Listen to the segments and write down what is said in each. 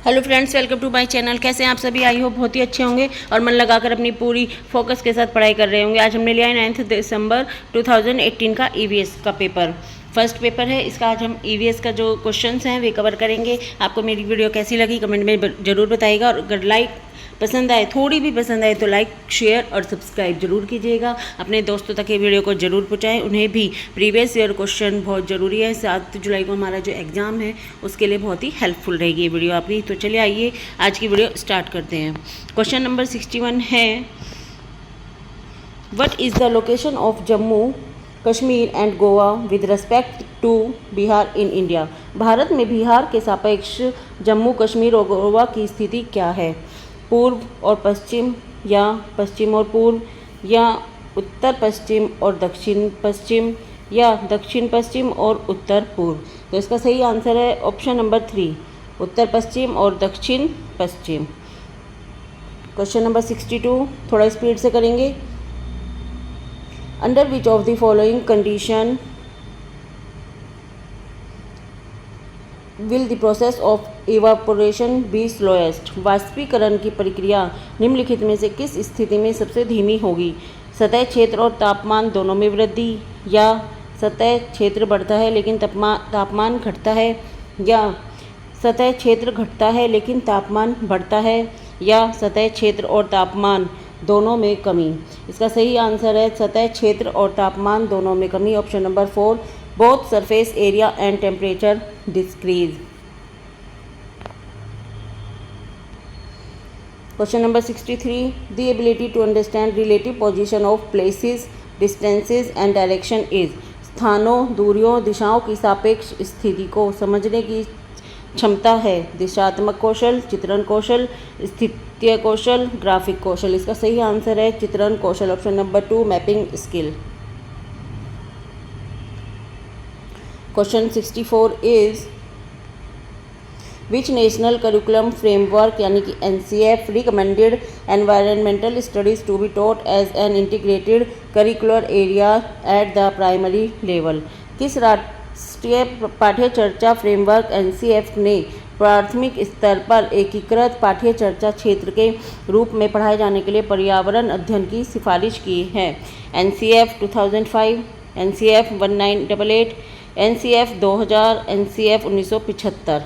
Hello friends, welcome to my channel. कैसे हैं आप सभी? आई होप बहुत ही अच्छे होंगे और मन लगाकर अपनी पूरी फोकस के साथ पढ़ाई कर रहे होंगे। आज हमने लिया है 9 दिसंबर 2018 का ईवीएस का पेपर। फर्स्ट पेपर है इसका। आज हम ईवीएस का जो क्वेश्चंस हैं वे कवर करेंगे। आपको मेरी वीडियो कैसी लगी कमेंट में ज़रूर बताइएगा, और अगर पसंद आए, थोड़ी भी पसंद आए तो लाइक, शेयर और सब्सक्राइब जरूर कीजिएगा। अपने दोस्तों तक ये वीडियो को जरूर पहुँचाएं, उन्हें भी प्रीवियस ईयर क्वेश्चन बहुत ज़रूरी है। 7 जुलाई को हमारा जो एग्ज़ाम है उसके लिए बहुत ही हेल्पफुल रहेगी ये वीडियो आपकी। तो चलिए आइए आज की वीडियो स्टार्ट करते हैं। क्वेश्चन नंबर 61 है, what is the location of Jammu Kashmir and Goa with respect to Bihar in India. Bharat में बिहार के सापेक्ष जम्मू कश्मीर और गोवा की स्थिति क्या है? पूर्व और पश्चिम, या पश्चिम और पूर्व, या उत्तर पश्चिम और दक्षिण पश्चिम, या दक्षिण पश्चिम और उत्तर पूर्व। तो इसका सही आंसर है ऑप्शन नंबर 3, उत्तर पश्चिम और दक्षिण पश्चिम। क्वेश्चन नंबर 62 थोड़ा स्पीड से करेंगे। Under which of the following condition will the process of evaporation be slowest. वाष्पीकरण की प्रक्रिया निम्नलिखित में से किस स्थिति में सबसे धीमी होगी? सतह क्षेत्र और तापमान दोनों में वृद्धि, या सतह क्षेत्र बढ़ता है लेकिन तापमान घटता है, या सतह क्षेत्र घटता है लेकिन तापमान बढ़ता है, या सतह क्षेत्र और तापमान दोनों में कमी। इसका सही आंसर है सतह क्षेत्र और तापमान दोनों में कमी, option number 4। Both surface area and temperature decrease. Question number 63, the ability to understand relative position of places, distances and direction is. स्थानों, दूरियों, दिशाओं की सापेक्ष स्थिति को समझने की क्षमता है दिशात्मक कौशल, चित्रण कौशल, स्थितीय कौशल, ग्राफिक कौशल। इसका सही आंसर है चित्रण कौशल, option number 2, mapping skill. Question 64 is, which national curriculum framework यानी कि NCF recommended environmental studies to be taught as an integrated curricular area at the primary level. किस राष्ट्रीय पाठ्यचर्चा फ्रेमवर्क NCF ने प्राथमिक स्तर पर एकीकृत पाठ्यचर्चा क्षेत्र के रूप में पढ़ाए जाने के लिए पर्यावरण अध्ययन की सिफारिश की है? NCF 2005, NCF 1988, NCF 2000, NCF 1975।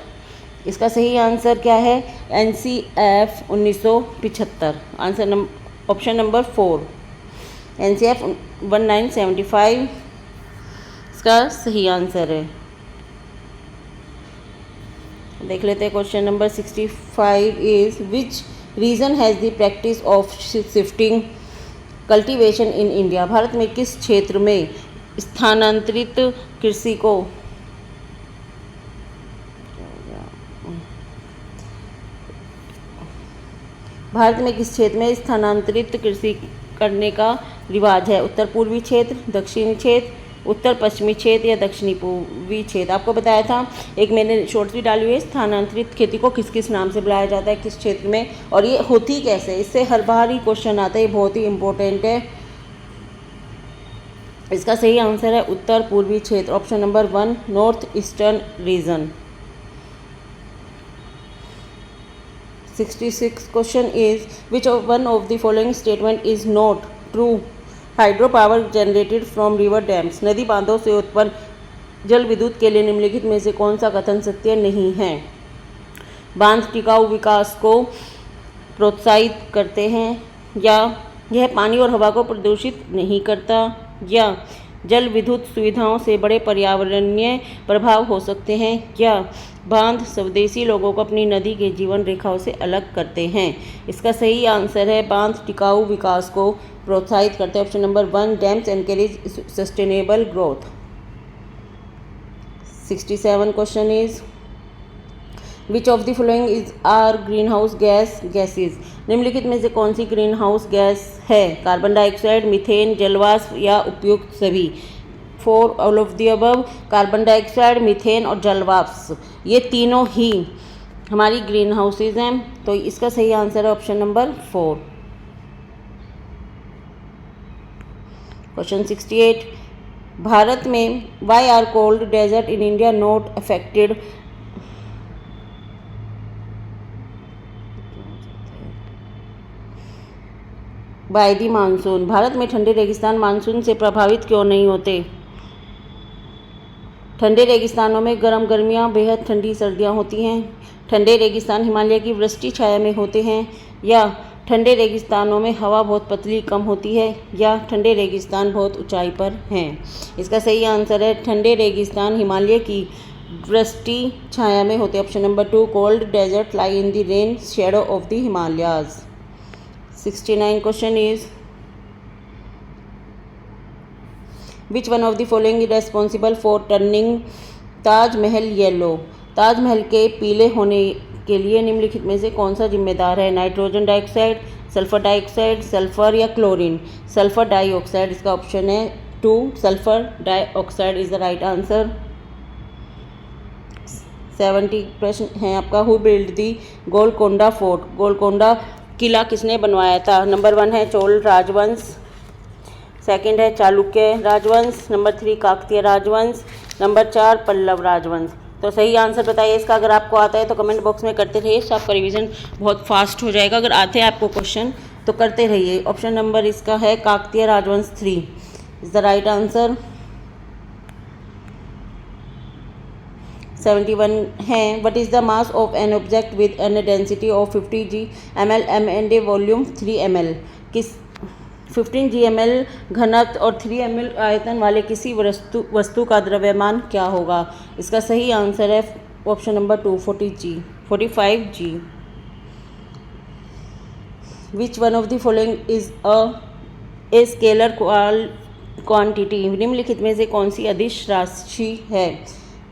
इसका सही आंसर क्या है? NCF 1975, answer option number 4, NCF 1975 इसका सही आंसर है। देख लेते हैं question number 65 is, which region has the practice of shifting cultivation in India. Bharat में किस क्षेत्र में स्थानांतरित कृषि को स्थानांतरित कृषि करने का रिवाज है? उत्तर पूर्वी क्षेत्र, दक्षिणी क्षेत्र, उत्तर पश्चिमी क्षेत्र, या दक्षिणी पूर्वी क्षेत्र। आपको बताया था, एक मैंने शॉर्ट्स भी डाली हुई है, स्थानांतरित खेती को किस किस नाम से बुलाया जाता है, किस क्षेत्र में, और ये होती कैसे। इससे हर बार ही क्वेश्चन आता है, ये बहुत ही इंपॉर्टेंट है। इसका सही आंसर है उत्तर पूर्वी क्षेत्र, option number 1, north eastern region. 66 question is, which one of the following statement is not true. Hydro power generated from river dams. नदी बांधों से उत्पन्न जल विद्युत के लिए निम्नलिखित में से कौन सा कथन सत्य नहीं है? बांध टिकाऊ विकास को प्रोत्साहित करते हैं, या यह पानी और हवा को प्रदूषित नहीं करता, या जल विद्युत सुविधाओं से बड़े पर्यावरणीय प्रभाव हो सकते हैं, या बांध स्वदेशी लोगों को अपनी नदी के जीवन रेखाओं से अलग करते हैं। इसका सही आंसर है बांध टिकाऊ विकास को प्रोत्साहित करते हैं, option number 1, dams encourage sustainable growth. 67 question is, which of the following is are green house gases. निम्नलिखित में से कौन सी ग्रीन हाउस गैस है? कार्बन डाइऑक्साइड, मीथेन, जलवाष्प, या उपयुक्त सभी। 4 all of the above. Carbon dioxide, methane और जलवाष्प, ये तीनों ही हमारी ग्रीन हाउसेज हैं। तो इसका सही आंसर है ऑप्शन नंबर 4। क्वेश्चन 68, भारत में why are cold desert in India not affected by the monsoon. Bharat में ठंडे रेगिस्तान मानसून से प्रभावित क्यों नहीं होते? ठंडे रेगिस्तानों में गर्म गर्मियाँ, बेहद ठंडी सर्दियाँ होती हैं। ठंडे रेगिस्तान हिमालय की वृष्टि छाया में होते हैं, या ठंडे रेगिस्तानों में हवा बहुत पतली कम होती है, या ठंडे रेगिस्तान बहुत ऊंचाई पर हैं। इसका सही आंसर है ठंडे रेगिस्तान हिमालय की वृष्टि छाया में होते। Option number 2, cold desert lie in the rain shadow of the Himalayas. 69 question is which one of the following is responsible for turning Taj Mahal yellow? Taj Mahal के पीले होने के लिए निम्नलिखित में से कौन सा जिम्मेदार है? Nitrogen dioxide, sulphur dioxide, sulphur या क्लोरीन? Sulphur dioxide. इसका ऑप्शन है 2, sulphur dioxide is the right answer. 70 प्रश्न है आपका। Who build the Golconda fort? Golconda किला किसने बनवाया था? नंबर 1 है चोल राजवंश, सेकंड है चालुक्य राजवंश, नंबर 3 काकतीय राजवंश, नंबर 4 पल्लव राजवंश। तो सही आंसर बताइए इसका। अगर आपको आता है तो कमेंट बॉक्स में करते रहिए, इससे आपका रिवीजन बहुत फास्ट हो जाएगा। अगर आते हैं आपको क्वेश्चन तो करते रहिए। ऑप्शन नंबर इसका है काकतीय राजवंश 3 इज द राइट आंसर। 71 है what is the mass of an object with an density of 50 g/ml and a volume 3 ml? किस 15 g/ml घनत्व और 3 ml आयतन वाले किसी वस्तु का द्रव्यमान क्या होगा? इसका सही आंसर है option number 2, 45 g। Which one of the following is a scalar quantity? निम्नलिखित में से कौन सी अदिश राशि है?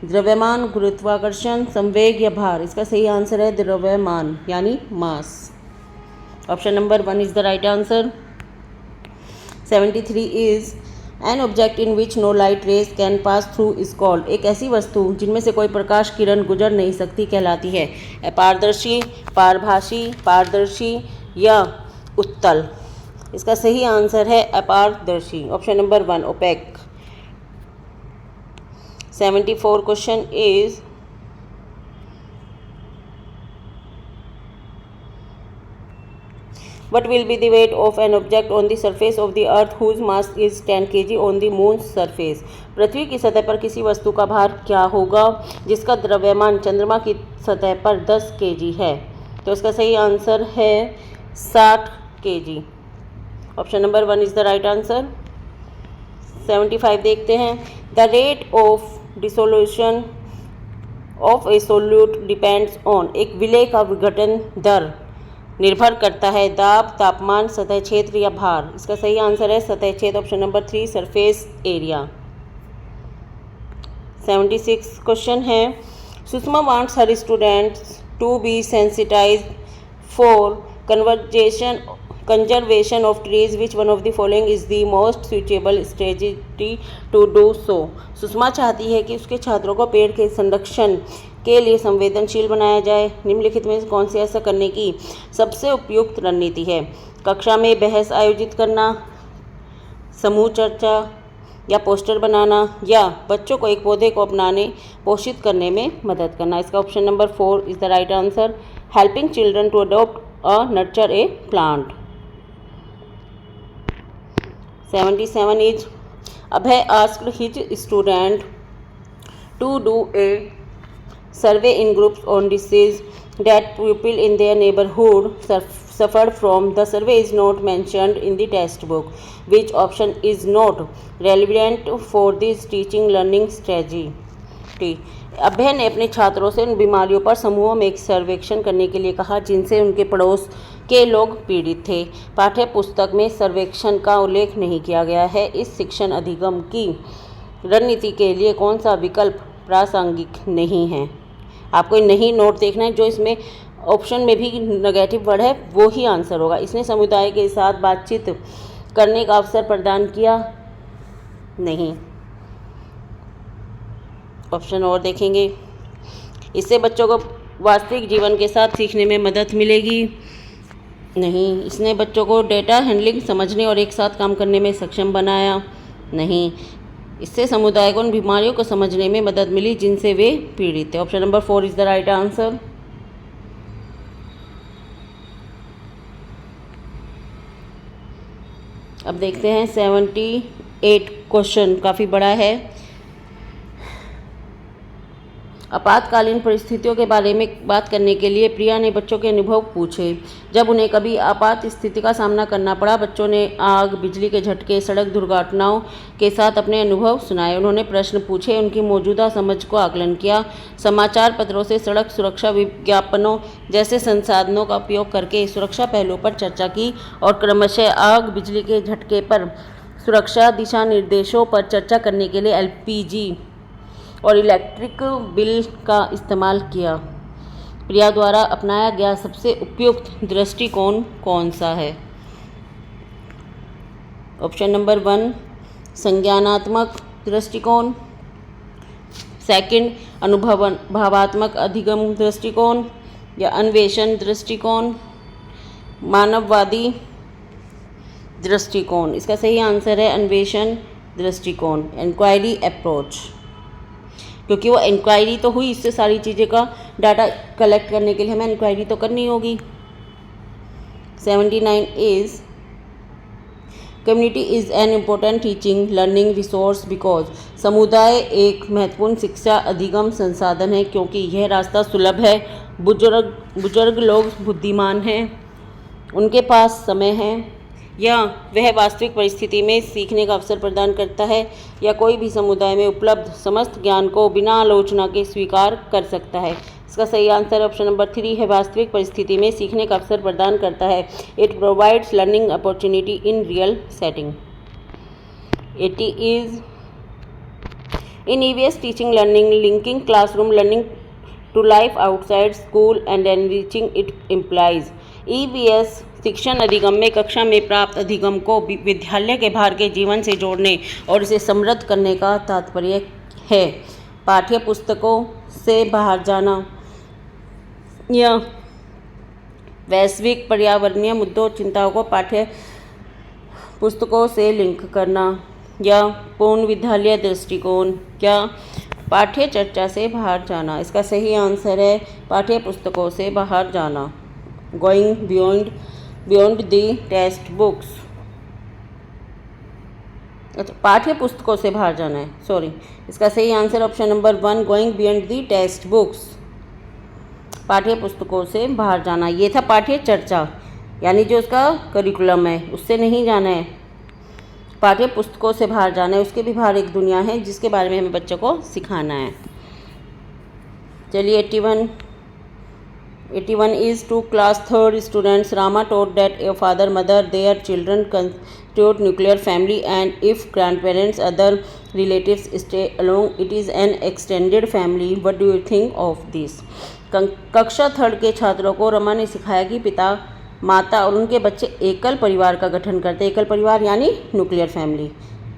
द्रव्यमान, गुरुत्वाकर्षण, संवेग या भार? इसका सही आंसर है द्रव्यमान यानी mass. Option number 1 is the right answer. 73 is an object in which no light rays can pass through is called? एक ऐसी वस्तु जिनमें से कोई प्रकाश किरण गुजर नहीं सकती कहलाती है? अपारदर्शी, पारभासी, पारदर्शी या उत्तल? इसका सही आंसर है अपारदर्शी। Option number 1 opaque. 74 question is what will be the weight of an object on the surface of the earth whose mass is 10 kg on the moon's surface? पृथ्वी की सतह पर किसी वस्तु का भार क्या होगा जिसका द्रव्यमान चंद्रमा की सतह पर 10 kg है? तो इसका सही आंसर है 60 kg। Option number 1 is the right answer. 75 देखते हैं। The rate of dissolution of A solute depends on? एक विलय का विघटन दर निर्भर करता है दाब, तापमान, सतह क्षेत्र या भार? इसका सही आंसर है सतह क्षेत्र। Option number 3 surface area. 76 question है। Sushma wants her students to be sensitize for conservation of trees. Which one of the following is the most suitable strategy to do so? Sushma चाहती है कि उसके छात्रों को पेड़ के संरक्षण के लिए संवेदनशील बनाया जाए। निम्नलिखित में कौन सी ऐसा करने की सबसे उपयुक्त रणनीति है? कक्षा में बहस आयोजित करना, समूह चर्चा या पोस्टर बनाना, या बच्चों को एक पौधे को अपनाने पोषित करने में मदद करना? इसका option number 4 is the right answer. Helping children to adopt a nurture a plant. 77 is Abhay asked his student to do a survey in groups on disease that people in their neighborhood suffered from. The survey is not mentioned in the textbook. Which option is not relevant for this teaching learning strategy? अभय ने अपने छात्रों से उन बीमारियों पर समूहों में एक सर्वेक्षण करने के लिए कहा जिनसे उनके पड़ोस के लोग पीड़ित थे। पाठ्य पुस्तक में सर्वेक्षण का उल्लेख नहीं किया गया है। इस शिक्षण अधिगम की रणनीति के लिए कौन सा विकल्प प्रासंगिक नहीं है? आपको नहीं नोट देखना है, जो इसमें ऑप्शन में भी नेगेटिव वर्ड है वो ही आंसर होगा। इसने समुदाय के साथ बातचीत करने का अवसर प्रदान किया नहीं। ऑप्शन और देखेंगे। इससे बच्चों को वास्तविक जीवन के साथ सीखने में मदद मिलेगी नहीं। इसने बच्चों को डेटा हैंडलिंग समझने और एक साथ काम करने में सक्षम बनाया नहीं। इससे समुदाय को उन बीमारियों को समझने में मदद मिली जिनसे वे पीड़ित थे। Option number 4 is the right answer. अब देखते हैं 78 क्वेश्चन, काफ़ी बड़ा है। आपातकालीन परिस्थितियों के बारे में बात करने के लिए प्रिया ने बच्चों के अनुभव पूछे। जब उन्हें कभी आपात स्थिति का सामना करना पड़ा, बच्चों ने आग, बिजली के झटके, सड़क दुर्घटनाओं के साथ अपने अनुभव सुनाए। उन्होंने प्रश्न पूछे, उनकी मौजूदा समझ को आकलन किया। समाचार पत्रों से सड़क सुरक्षा विज्ञापनों जैसे संसाधनों का उपयोग करके सुरक्षा पहलुओं पर चर्चा की और क्रमशः आग, बिजली के झटके पर सुरक्षा दिशा निर्देशों पर चर्चा करने के लिए एलपीजी और इलेक्ट्रिक बिल का इस्तेमाल किया। प्रिया द्वारा अपनाया गया सबसे उपयुक्त दृष्टिकोण कौन सा है? ऑप्शन नंबर 1 संज्ञानात्मक दृष्टिकोण, सेकंड भावात्मक अधिगम दृष्टिकोण या अन्वेषण दृष्टिकोण, मानववादी दृष्टिकोण। इसका सही आंसर है अन्वेषण दृष्टिकोण, इंक्वायरी अप्रोच, क्योंकि वो इंक्वायरी तो हुई, इससे सारी चीज़ें का डाटा कलेक्ट करने के लिए हमें इंक्वायरी तो करनी होगी। 79 is community is an important teaching learning resource because. समुदाय एक महत्वपूर्ण शिक्षा अधिगम संसाधन है क्योंकि यह रास्ता सुलभ है। बुजुर्ग लोग बुद्धिमान हैं, उनके पास समय है, या वह वास्तविक परिस्थिति में सीखने का अवसर प्रदान करता है, या कोई भी समुदाय में उपलब्ध समस्त ज्ञान को बिना आलोचना के स्वीकार कर सकता है। इसका सही आंसर ऑप्शन नंबर 3 है, वास्तविक परिस्थिति में सीखने का अवसर प्रदान करता है। It provides learning opportunity in real setting. 80 is in EVS teaching learning linking classroom learning to life outside school and enriching it implies. EVS शिक्षण अधिगम में कक्षा में प्राप्त अधिगम को विद्यालय के बाहर के जीवन से जोड़ने और इसे समृद्ध करने का तात्पर्य है। पाठ्य पुस्तकों से बाहर जाना या वैश्विक पर्यावरणीय मुद्दों चिंताओं को पाठ्य पुस्तकों से लिंक करना, या पूर्ण विद्यालय दृष्टिकोण, या पाठ्य चर्चा से बाहर जाना। इसका सही आंसर है पाठ्य पुस्तकों से बाहर जाना, going beyond the text books. अच्छा, पाठ्य पुस्तकों से बाहर जाना है, सॉरी। इसका सही answer option number 1 going beyond the text books, पाठ्य पुस्तकों से बाहर जाना। ये था पाठ्य चर्चा, यानी जो उसका करिकुलम है उससे नहीं जाना है, पाठ्य पुस्तकों से बाहर जाना है। उसके भी बाहर एक दुनिया है जिसके बारे में हमें बच्चों को सिखाना है। चलिए 81 is to class 3rd students. Rama taught that a father, mother, their children constitute nuclear family, and if grandparents, other relatives stay along, it is an extended family. What do you think of this? कक्षा 3rd के छात्रों को रमा ने सिखाया कि पिता, माता और उनके बच्चे एकल परिवार का गठन करते हैं। एकल परिवार यानी न्यूक्लियर फैमिली।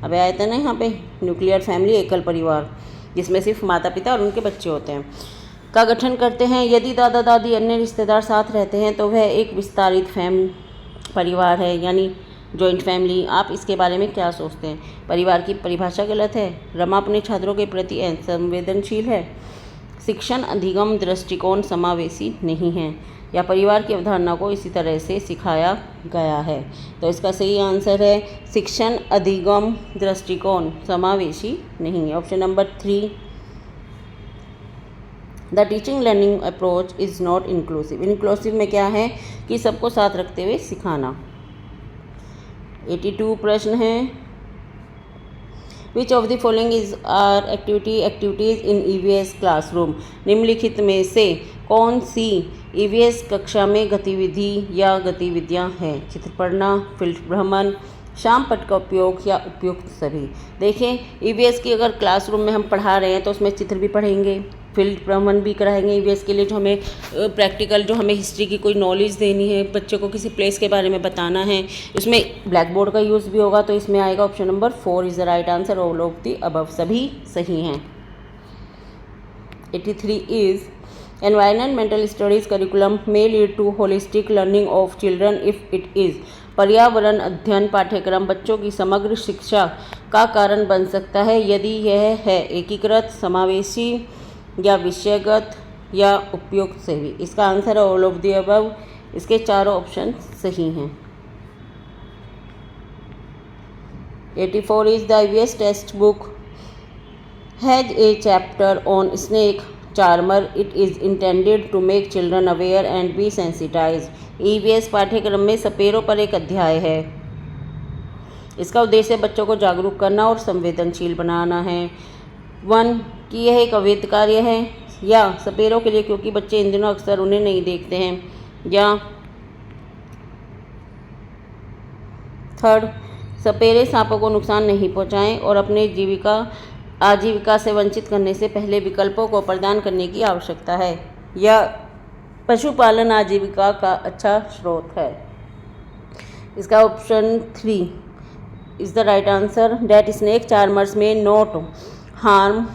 अब आया था ना यहाँ पे, न्यूक्लियर फैमिली एकल परिवार जिसमें सिर्फ माता पिता और उनके बच्चे होते हैं का गठन करते हैं। यदि दादा दादी अन्य रिश्तेदार साथ रहते हैं तो वह एक विस्तारित परिवार है, यानी जॉइंट फैमिली। आप इसके बारे में क्या सोचते हैं? परिवार की परिभाषा गलत है। रमा अपने छात्रों के प्रति संवेदनशील है। शिक्षण अधिगम दृष्टिकोण समावेशी नहीं है, या परिवार की अवधारणा को इसी तरह से सिखाया गया है। तो इसका सही आंसर है शिक्षण अधिगम दृष्टिकोण समावेशी नहीं है, option number 3। The teaching learning approach is not inclusive. Inclusive में क्या है कि सबको साथ रखते हुए सिखाना। 82 प्रश्न है, which of the following is are activities in EVS classroom. निम्नलिखित में से कौन सी ईवीएस कक्षा में गतिविधि या गतिविधियां हैं? चित्र पढ़ना, फील्ड भ्रमण, शाम पट का उपयोग या उपयुक्त सभी। देखिए, ईवीएस की अगर क्लासरूम में हम पढ़ा रहे हैं तो उसमें चित्र भी पढ़ेंगे, फील्ड भ्रमण भी कराएंगे। ईवीएस के लिए जो हमें प्रैक्टिकल, जो हमें हिस्ट्री की कोई नॉलेज देनी है, बच्चों को किसी प्लेस के बारे में बताना है, उसमें ब्लैक बोर्ड का यूज़ भी होगा। तो इसमें आएगा option number 4 is the right answer, all of the above, सभी सही हैं। 83 is environmental studies curriculum may lead to holistic learning of children if it is. पर्यावरण अध्ययन पाठ्यक्रम बच्चों की समग्र शिक्षा का कारण बन सकता है यदि यह है एकीकृत, समावेशी या विषयगत या उपयुक्त सभी। इसका आंसर है ऑल ऑफ द अबव। इसके चारों ऑप्शन सही हैं। 84 is the EVS textbook has a chapter on snake charmer. It is intended to make children aware and be sensitized. EVS पाठ्यक्रम में सपेरों पर एक अध्याय है। इसका उद्देश्य बच्चों को जागरूक करना और संवेदनशील बनाना है। 1 कि यह एक अवैध कार्य है या सपेरों के लिए, क्योंकि बच्चे इन दिनों अक्सर उन्हें नहीं देखते हैं, या 3 सपेरे सांपों को नुकसान नहीं पहुंचाएं और अपने आजीविका से वंचित करने से पहले विकल्पों को प्रदान करने की आवश्यकता है, या पशुपालन आजीविका का अच्छा स्रोत है। इसका option 3 is the right answer, that snake charmers may not harm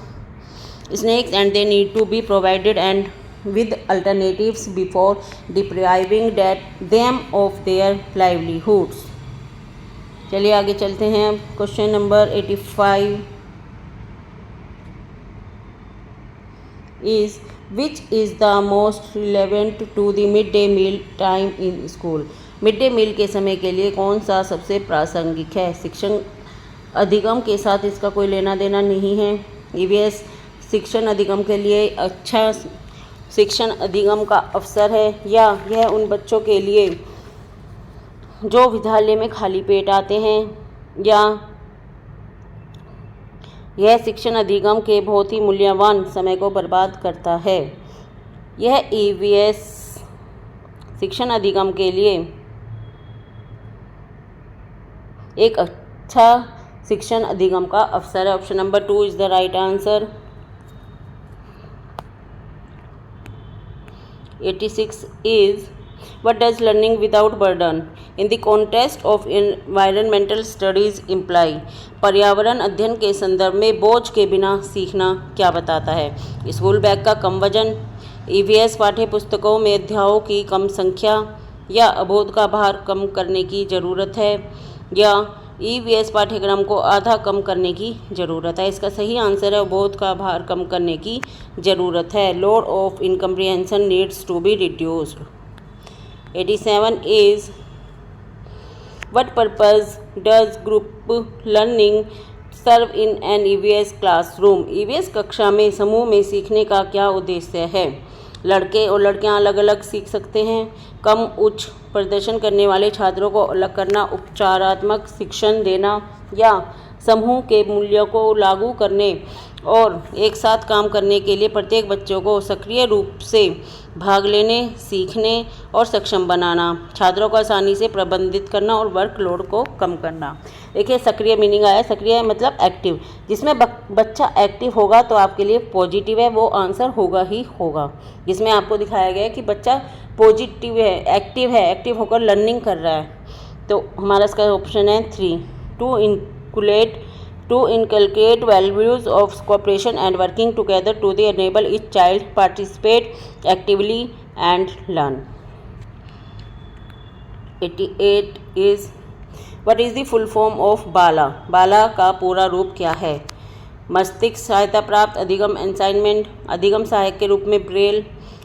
snakes and they need to be provided and with alternatives before depriving them of their livelihoods। चलिए आगे चलते हैं। अब question number 85 is which is the most relevant to the midday meal time in school। Mid day meal के समय के लिए कौन सा सबसे प्रासंगिक है? शिक्षण अधिगम के साथ इसका कोई लेना देना नहीं है। EVS शिक्षण अधिगम के लिए अच्छा शिक्षण अधिगम का अवसर है, या यह उन बच्चों के लिए जो विद्यालय में खाली पेट आते हैं, या यह शिक्षण अधिगम के बहुत ही मूल्यवान समय को बर्बाद करता है। यह EVS शिक्षण अधिगम के लिए एक अच्छा शिक्षण अधिगम का अवसर है। Option number 2 is the right answer. 86 is what does learning without burden in the context of environmental studies imply। पर्यावरण अध्ययन के संदर्भ में बोझ के बिना सीखना क्या बताता है? स्कूल बैग का कम वजन, EVS पाठ्य पुस्तकों में अध्यायों की कम संख्या, या अबोध का भार कम करने की ज़रूरत है, या EVS पाठ्यक्रम को आधा कम करने की ज़रूरत है। इसका सही आंसर है अबोध का भार कम करने की ज़रूरत है। Load of incomprehension needs to be reduced. 87 is what purpose does group learning serve in an EVS classroom. EVS कक्षा में समूह में सीखने का क्या उद्देश्य है? लड़के और लड़कियां अलग अलग सीख सकते हैं, कम उच्च प्रदर्शन करने वाले छात्रों को अलग करना, उपचारात्मक शिक्षण देना, या समूह के मूल्यों को लागू करने और एक साथ काम करने के लिए प्रत्येक बच्चों को सक्रिय रूप से भाग लेने, सीखने और सक्षम बनाना, छात्रों को आसानी से प्रबंधित करना और वर्कलोड को कम करना। देखिए सक्रिय मीनिंग आया, सक्रिय मतलब एक्टिव, जिसमें बच्चा एक्टिव होगा तो आपके लिए पॉजिटिव है, वो आंसर होगा ही होगा। जिसमें आपको दिखाया गया है कि बच्चा पॉजिटिव है, एक्टिव होकर लर्निंग कर रहा है, तो हमारा इसका ऑप्शन है 3 to inculcate values of cooperation and working together to enable each child participate actively and learn। 88 is what is the full form of बाला। बाला का पूरा रूप क्या है? मस्तिष्क सहायता प्राप्त अधिगम असाइनमेंट, अधिगम सहायक के रूप में ब्रेल,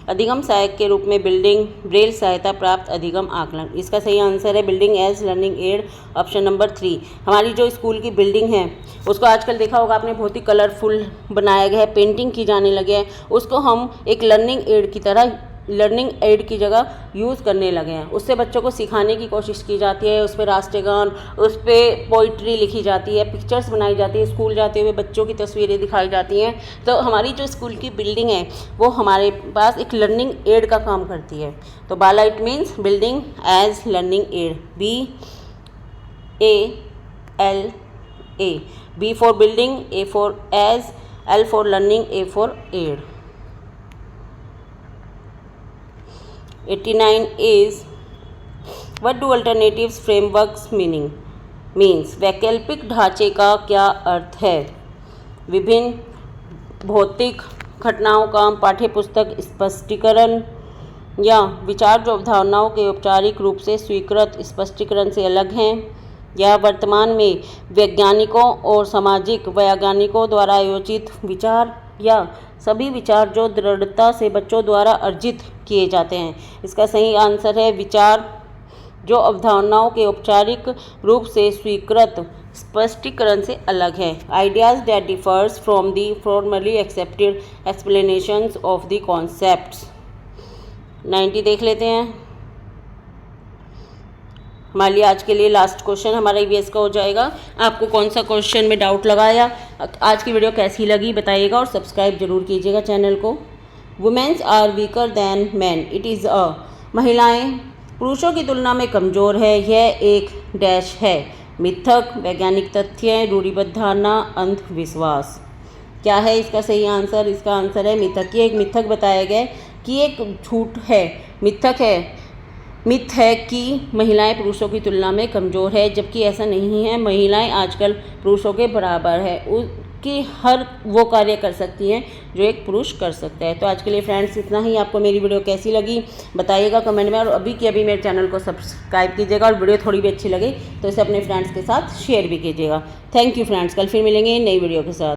अधिगम सहायक के रूप में बिल्डिंग, ब्रेल सहायता प्राप्त अधिगम आकलन। इसका सही आंसर है building as learning aid, option number 3। हमारी जो स्कूल की बिल्डिंग है उसको आजकल देखा होगा आपने, बहुत ही कलरफुल बनाया गया है, पेंटिंग की जाने लगे हैं, उसको हम एक लर्निंग एड की तरह, लर्निंग एड की जगह यूज़ करने लगे हैं। उससे बच्चों को सिखाने की कोशिश की जाती है, उस पर राष्ट्रगान, उस पर पोइट्री लिखी जाती है, पिक्चर्स बनाई जाती है, स्कूल जाते हुए बच्चों की तस्वीरें दिखाई जाती हैं। तो हमारी जो स्कूल की बिल्डिंग है वो हमारे पास एक लर्निंग एड का काम करती है। तो BALA it means building as learning aid, BALA, B for building, A for as, L for learning, A for aid। 89 is what do alternatives frameworks means। वैकल्पिक ढांचे का क्या अर्थ है? विभिन्न भौतिक घटनाओं का पाठ्यपुस्तक स्पष्टीकरण, या विचार जो अवधारणाओं के औपचारिक रूप से स्वीकृत स्पष्टीकरण से अलग हैं, या वर्तमान में वैज्ञानिकों और सामाजिक वैज्ञानिकों द्वारा आयोजित विचार, या सभी विचार जो दृढ़ता से बच्चों द्वारा अर्जित किए जाते हैं। इसका सही आंसर है विचार जो अवधारणाओं के औपचारिक रूप से स्वीकृत स्पष्टीकरण से अलग है। Ideas that differs from the formally accepted explanations of the concepts. 90 देख लेते हैं। हमारे लिए आज के लिए लास्ट क्वेश्चन हमारा ईवीएस का हो जाएगा। आपको कौन सा क्वेश्चन में डाउट लगाया, आज की वीडियो कैसी लगी बताइएगा और सब्सक्राइब जरूर कीजिएगा चैनल को। Women's are weaker than man, it is a. महिलाएं पुरुषों की तुलना में कमज़ोर है, यह एक डैश है। मिथक, वैज्ञानिक तथ्य, रूढ़िबद्ध धारणा, अंधविश्वास। क्या है इसका सही आंसर? इसका आंसर है मिथक। ये एक मिथक बताया गया है कि एक झूठ है, मिथक है, मिथ है कि महिलाएं पुरुषों की तुलना में कमज़ोर है, जबकि ऐसा नहीं है। महिलाएं आजकल पुरुषों के बराबर है, उनकी हर वो कार्य कर सकती हैं जो एक पुरुष कर सकता है। तो आज के लिए फ्रेंड्स इतना ही। आपको मेरी वीडियो कैसी लगी बताइएगा कमेंट में, और अभी के अभी मेरे चैनल को सब्सक्राइब कीजिएगा, और वीडियो थोड़ी भी अच्छी लगे तो इसे अपने फ्रेंड्स के साथ शेयर भी कीजिएगा। थैंक यू फ्रेंड्स, कल फिर मिलेंगे नई वीडियो के साथ।